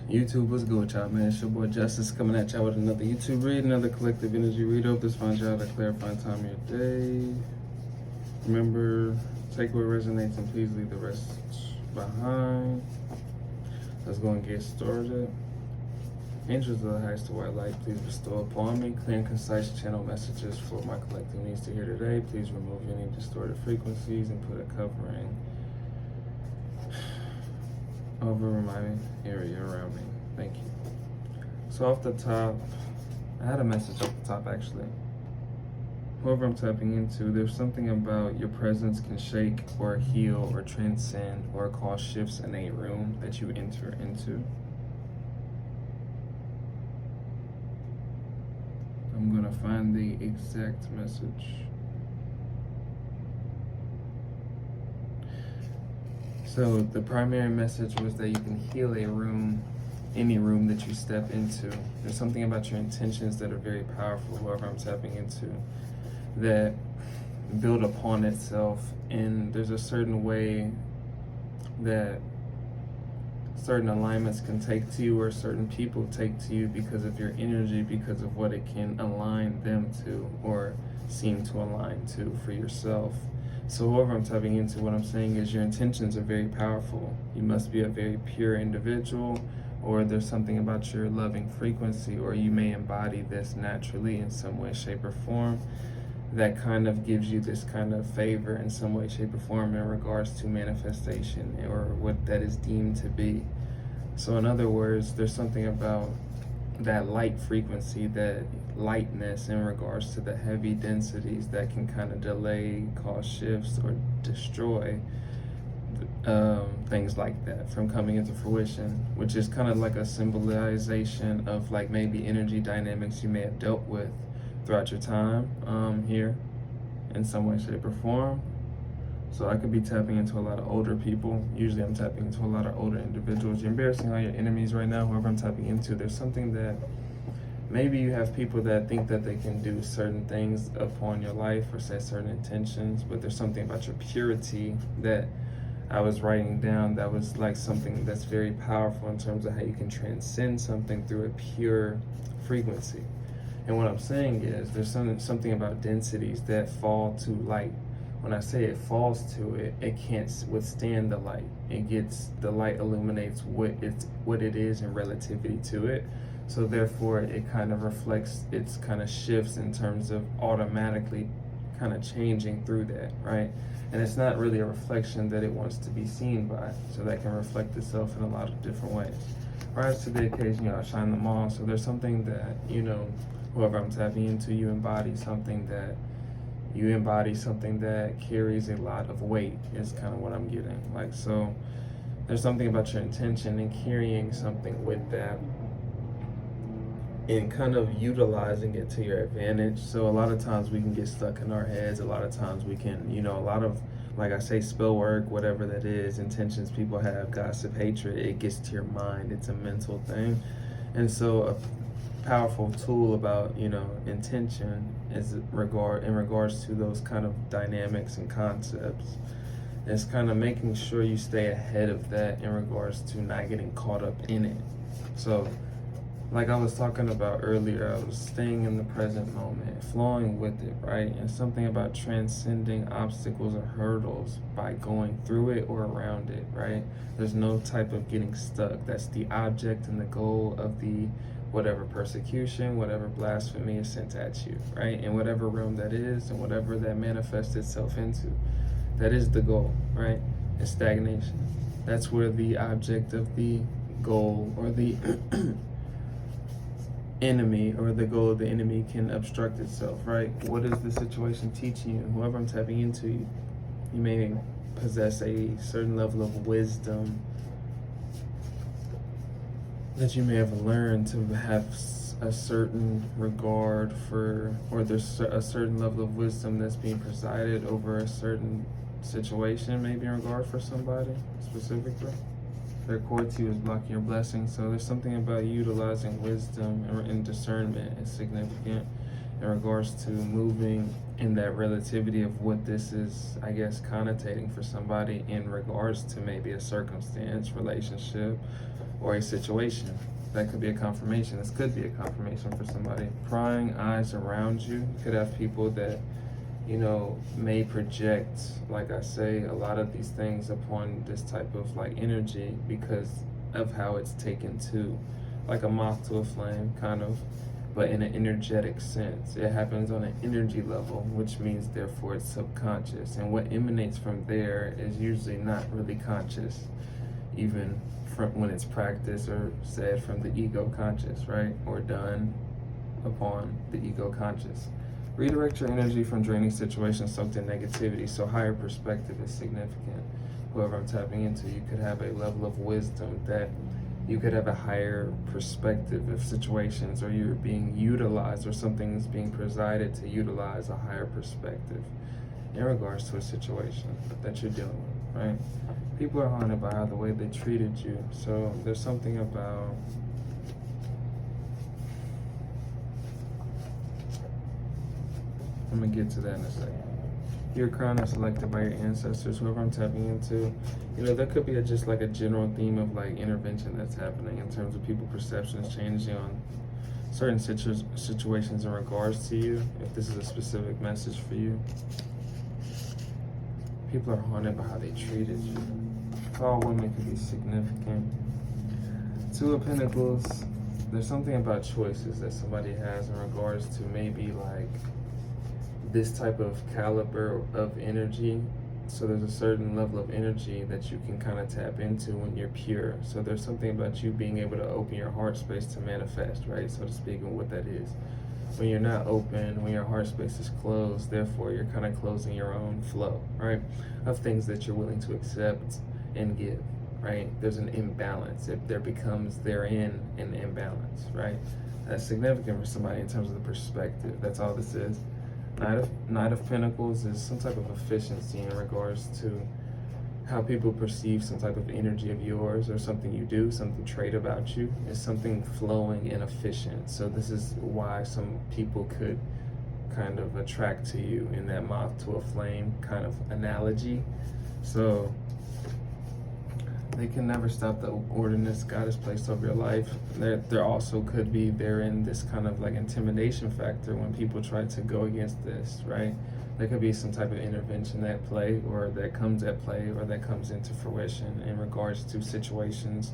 YouTube, what's good with y'all, man? It's your boy Justice coming at y'all with another YouTube read, another collective energy read. Hope this finds y'all at a clarifying time of your day. Remember, take what resonates and please leave the rest behind. Let's go and get started. Angels of the highest to white light, please bestow upon me clear and concise channel messages for my collective needs to hear today. Please remove any distorted frequencies and put a covering over my area around me. Thank you. So off the top, I had a message off the top actually. Whoever I'm tapping into, there's something about your presence can shake or heal or transcend or cause shifts in a room that you enter into. I'm gonna find the exact message. So the primary message was that you can heal a room, any room that you step into. There's something about your intentions that are very powerful, whoever I'm tapping into, that build upon itself. And there's a certain way that certain alignments can take to you, or certain people take to you because of your energy, because of what it can align them to or seem to align to for yourself. So whoever I'm tapping into, what I'm saying is your intentions are very powerful. You must be a very pure individual, or there's something about your loving frequency, or you may embody this naturally in some way, shape, or form that kind of gives you this kind of favor in some way, shape, or form in regards to manifestation or what that is deemed to be. So in other words, there's something about that light frequency, that lightness in regards to the heavy densities that can kind of delay, cause shifts, or destroy things like that from coming into fruition, which is kind of like a symbolization of like maybe energy dynamics you may have dealt with throughout your time here in some way, shape, or form. So I could be tapping into a lot of older people. Usually I'm tapping into a lot of older individuals. You're embarrassing all your enemies right now, whoever I'm tapping into. There's something that maybe you have people that think that they can do certain things upon your life or set certain intentions, but there's something about your purity that I was writing down that was like something that's very powerful in terms of how you can transcend something through a pure frequency. And what I'm saying is there's something about densities that fall to light. When I say it falls to it, it can't withstand the light. The light illuminates what it is in relativity to it. So therefore it kind of reflects, it's kind of shifts in terms of automatically kind of changing through that, right? And it's not really a reflection that it wants to be seen by. So that can reflect itself in a lot of different ways. Rise to the occasion, y'all, shine them all. So there's something that, whoever I'm tapping into, you embody something that carries a lot of weight is kind of what I'm getting. Like, so there's something about your intention and carrying something with that and kind of utilizing it to your advantage. So a lot of times we can get stuck in our heads. A lot of times we can, a lot of, like I say, spell work, whatever that is, intentions people have, gossip, hatred, it gets to your mind. It's a mental thing. And so a powerful tool about, intention is in regards to those kind of dynamics and concepts. It's kind of making sure you stay ahead of that in regards to not getting caught up in it. So like I was talking about earlier, I was staying in the present moment, flowing with it, right? And something about transcending obstacles or hurdles by going through it or around it, right? There's no type of getting stuck. That's the object and the goal of the whatever persecution, whatever blasphemy is sent at you, right? In whatever realm that is and whatever that manifests itself into, that is the goal, right? It's stagnation. That's where the object of the goal or the enemy or the goal of the enemy can obstruct itself, right? What is the situation teaching you? Whoever I'm tapping into, you may possess a certain level of wisdom that you may have learned to have a certain regard for, or there's a certain level of wisdom that's being presided over a certain situation, maybe in regard for somebody specifically. Their cord to you is blocking your blessing. So there's something about utilizing wisdom and discernment is significant in regards to moving in that relativity of what this is, I guess, connotating for somebody in regards to maybe a circumstance, relationship, or a situation. That could be a confirmation. This could be a confirmation for somebody. Prying eyes around you. You could have people that, you know, may project, like I say, a lot of these things upon this type of like energy because of how it's taken to, like a moth to a flame, kind of, but in an energetic sense. It happens on an energy level, which means therefore it's subconscious. And what emanates from there is usually not really conscious, even from when it's practiced or said from the ego conscious, right? Or done upon the ego conscious. Redirect your energy from draining situations soaked in negativity. So higher perspective is significant. Whoever I'm tapping into, you could have a level of wisdom that you could have a higher perspective of situations, or you're being utilized, or something is being presided to utilize a higher perspective in regards to a situation that you're dealing with, right? People are haunted by the way they treated you. So there's something about I'm gonna get to that in a second. Your crown is selected by your ancestors, whoever I'm tapping into. You know, there could be just like a general theme of like intervention that's happening in terms of people perceptions changing on certain situations in regards to you, if this is a specific message for you. People are haunted by how they treated you. Tall women could be significant. Two of Pentacles, there's something about choices that somebody has in regards to maybe like this type of caliber of energy. So there's a certain level of energy that you can kind of tap into when you're pure. So there's something about you being able to open your heart space to manifest, right? So to speak, and what that is. When you're not open, when your heart space is closed, therefore you're kind of closing your own flow, right? Of things that you're willing to accept and give, right? There's an imbalance. If there becomes therein an imbalance, right? That's significant for somebody in terms of the perspective. That's all this is. Knight of Pentacles is some type of efficiency in regards to how people perceive some type of energy of yours, or something you do, something trait about you, is something flowing and efficient. So this is why some people could kind of attract to you in that moth to a flame kind of analogy. So they can never stop the ordinance God has placed over your life. There also could be therein this kind of like intimidation factor when people try to go against this, right? There could be some type of intervention at play, or that comes at play, or that comes into fruition in regards to situations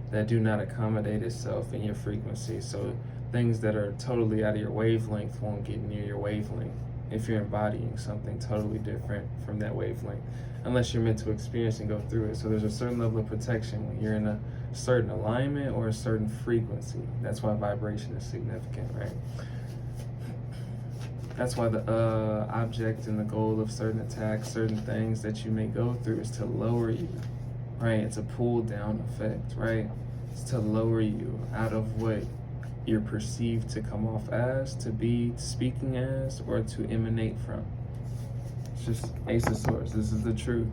that do not accommodate itself in your frequency. So things that are totally out of your wavelength won't get near your wavelength if you're embodying something totally different from that wavelength, unless you're meant to experience and go through it. So there's a certain level of protection when you're in a certain alignment or a certain frequency. That's why vibration is significant, right? That's why the object and the goal of certain attacks, certain things that you may go through, is to lower you, right? It's a pull down effect, right? It's to lower you out of what you're perceived to come off as, to be speaking as, or to emanate from. It's just Ace of Swords. This is the truth.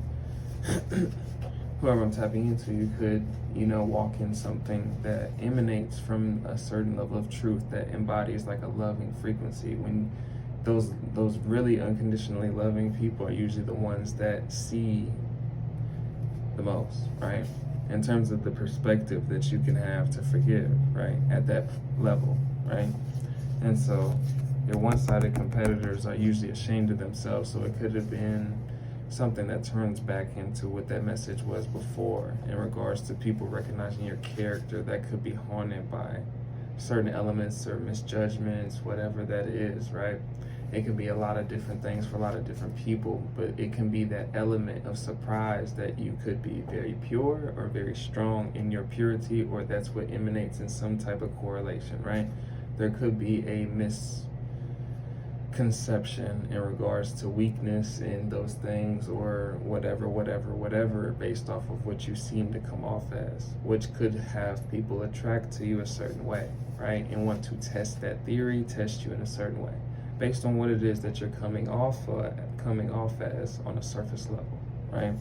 Whoever I'm tapping into, you could, you know, walk in something that emanates from a certain level of truth that embodies like a loving frequency. When those really unconditionally loving people are usually the ones that see the most, right? In terms of the perspective that you can have to forgive, right? At that level, right? And so your one-sided competitors are usually ashamed of themselves. So it could have been something that turns back into what that message was before, in regards to people recognizing your character that could be haunted by certain elements or misjudgments, whatever that is, right? It can be a lot of different things for a lot of different people, but it can be that element of surprise that you could be very pure or very strong in your purity, or that's what emanates in some type of correlation, right? There could be a misconception in regards to weakness in those things, or whatever, based off of what you seem to come off as, which could have people attract to you a certain way, right? And want to test that theory, test you in a certain way, based on what it is that you're coming off as on a surface level, right?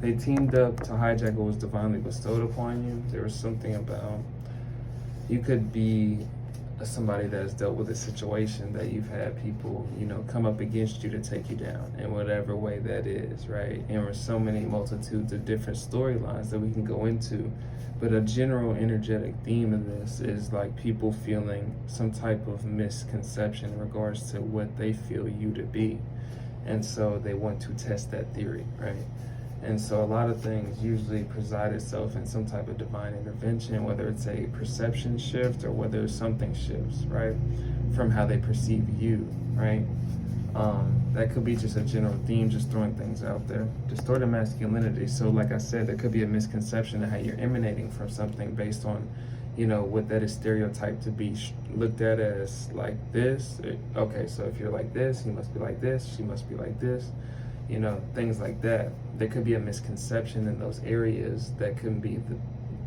They teamed up to hijack what was divinely bestowed upon you. There was something about, you could be somebody that has dealt with a situation that you've had people, come up against you to take you down in whatever way that is, right? And there's so many multitudes of different storylines that we can go into. But a general energetic theme of this is like people feeling some type of misconception in regards to what they feel you to be. And so they want to test that theory, right? And so a lot of things usually preside itself in some type of divine intervention, whether it's a perception shift or whether something shifts, right? From how they perceive you, right? That could be just a general theme, just throwing things out there. Distorted masculinity. So like I said, there could be a misconception of how you're emanating from something based on, what that is stereotyped to be looked at as like this. Okay, so if you're like this, you must be like this, she must be like this, things like that. There could be a misconception in those areas that can be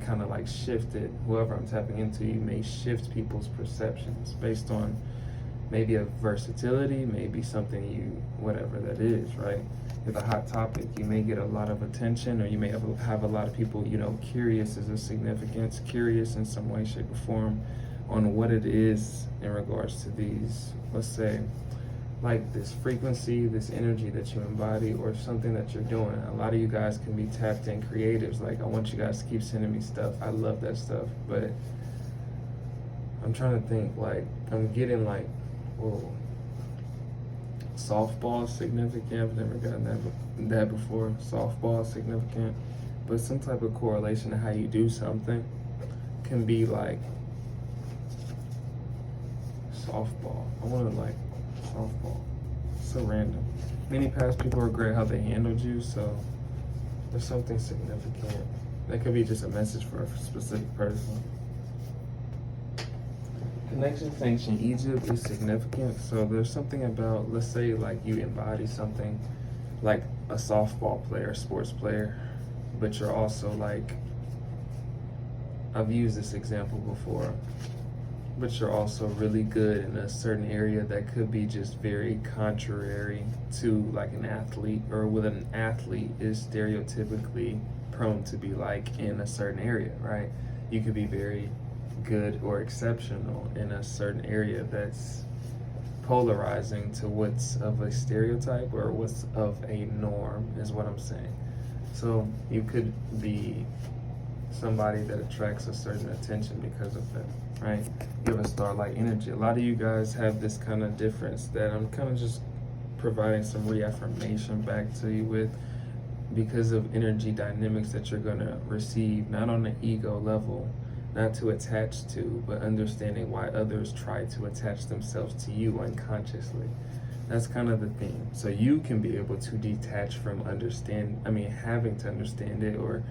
kind of like shifted. Whoever I'm tapping into, you may shift people's perceptions based on maybe a versatility, maybe something whatever that is, right? With a hot topic, you may get a lot of attention, or you may have a lot of people, curious as a significance, curious in some way, shape, or form on what it is in regards to these, let's say, like this frequency, this energy that you embody, or something that you're doing. A lot of you guys can be tapped in creatives. Like, I want you guys to keep sending me stuff. I love that stuff, but I'm trying to think, like, I'm getting like, whoa, softball is significant. I've never gotten that before. Softball is significant, but some type of correlation to how you do something can be like softball. I want to like softball. So random. Many past people regret how they handled you, so there's something significant. That could be just a message for a specific person. Connection to ancient Egypt is significant. So there's something about, let's say, like you embody something like a softball player, sports player, but you're also like, I've used this example before, but you're also really good in a certain area that could be just very contrary to like an athlete, or with an athlete is stereotypically prone to be like in a certain area, right? You could be very good or exceptional in a certain area that's polarizing to what's of a stereotype or what's of a norm, is what I'm saying. So you could be somebody that attracts a certain attention because of that, right? You have a starlight energy. A lot of you guys have this kind of difference that I'm kind of just providing some reaffirmation back to you with, because of energy dynamics that you're going to receive, not on the ego level, not to attach to, but understanding why others try to attach themselves to you unconsciously. That's kind of the theme. So you can be able to detach from having to understand it or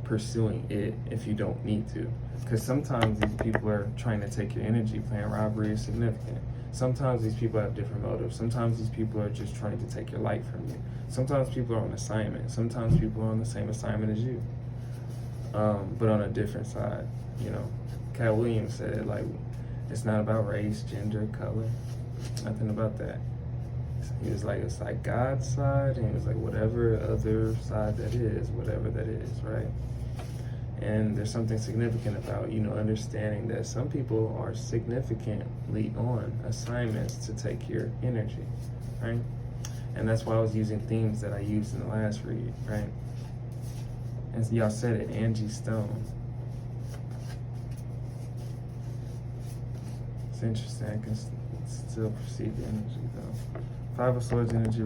pursuing it if you don't need to. Because sometimes these people are trying to take your energy. Playing robbery is significant. Sometimes these people have different motives. Sometimes these people are just trying to take your light from you. Sometimes people are on assignment. Sometimes people are on the same assignment as you, but on a different side. Cat Williams said it like, it's not about race, gender, color, nothing about that. He was like, it's like God's side, and he was like, whatever other side that is, whatever that is, right? And there's something significant about, understanding that some people are significantly on assignments to take your energy, right? And that's why I was using themes that I used in the last read, right? And y'all said it, Angie Stone. It's interesting, I can still perceive the energy though. Five of Swords energy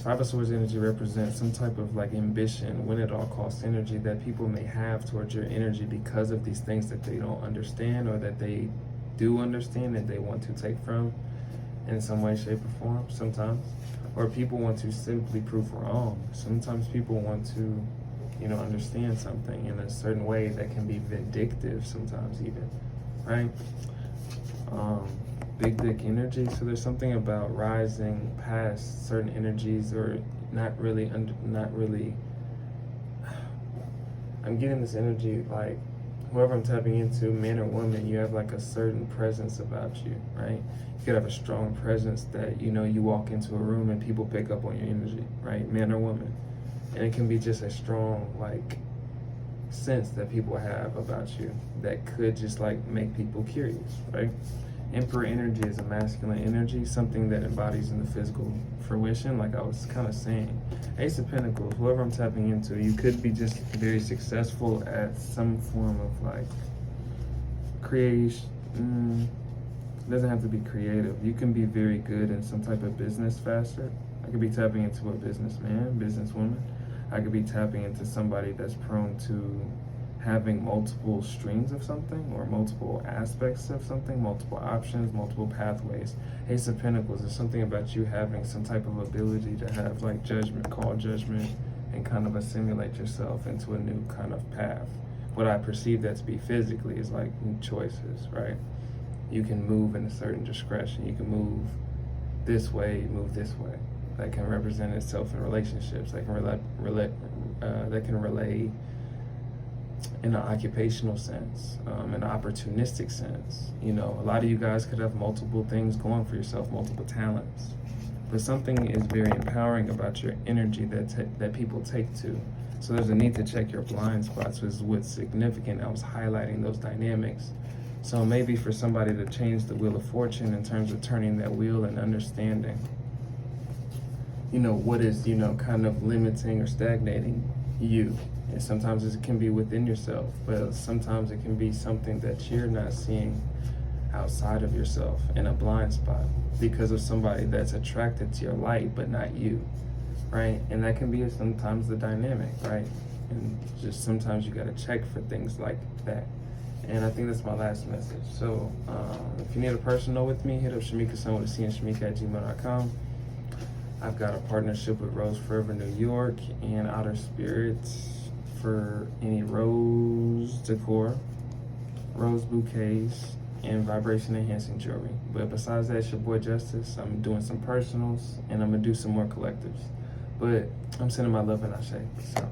Five of Swords energy represents some type of like ambition, win at all cost energy that people may have towards your energy because of these things that they don't understand, or that they do understand that they want to take from in some way, shape, or form sometimes. Or people want to simply prove wrong. Sometimes people want to, understand something in a certain way that can be vindictive sometimes even, right? Big dick energy. So there's something about rising past certain energies, or not really. I'm getting this energy like whoever I'm tapping into, man or woman, you have like a certain presence about you, right? You could have a strong presence that, you walk into a room and people pick up on your energy, right? Man or woman. And it can be just a strong, like, sense that people have about you that could just like make people curious, right? Emperor energy is a masculine energy, something that embodies in the physical fruition, like I was kind of saying. Ace of Pentacles, whoever I'm tapping into, you could be just very successful at some form of like creation. Doesn't have to be creative. You can be very good in some type of business facet. I could be tapping into a businessman, businesswoman. I could be tapping into somebody that's prone to having multiple streams of something or multiple aspects of something, multiple options, multiple pathways. Ace of Pentacles is something about you having some type of ability to have like judgment, call judgment, and kind of assimilate yourself into a new kind of path. What I perceive that to be physically is like choices, right? You can move in a certain discretion. You can move this way, move this way. That can represent itself in relationships. That can relay in an occupational sense, in an opportunistic sense. You know, a lot of you guys could have multiple things going for yourself, multiple talents. But something is very empowering about your energy that people take to. So there's a need to check your blind spots, which is what's significant. I was highlighting those dynamics. So maybe for somebody to change the wheel of fortune in terms of turning that wheel and understanding, you know, what is, you know, kind of limiting or stagnating you. And sometimes it can be within yourself, but sometimes it can be something that you're not seeing outside of yourself in a blind spot because of somebody that's attracted to your light, but not you, right? And that can be sometimes the dynamic, right? And just sometimes you gotta check for things like that. And I think that's my last message. So if you need a personal with me, hit up Shamika with a C and Shamika@gmail.com. I've got a partnership with Rose Forever New York and Outer Spirits for any rose decor, rose bouquets, and vibration enhancing jewelry. But besides that, it's your boy Justice. I'm doing some personals and I'm gonna do some more collectives. But I'm sending my love and Ashe. Peace out.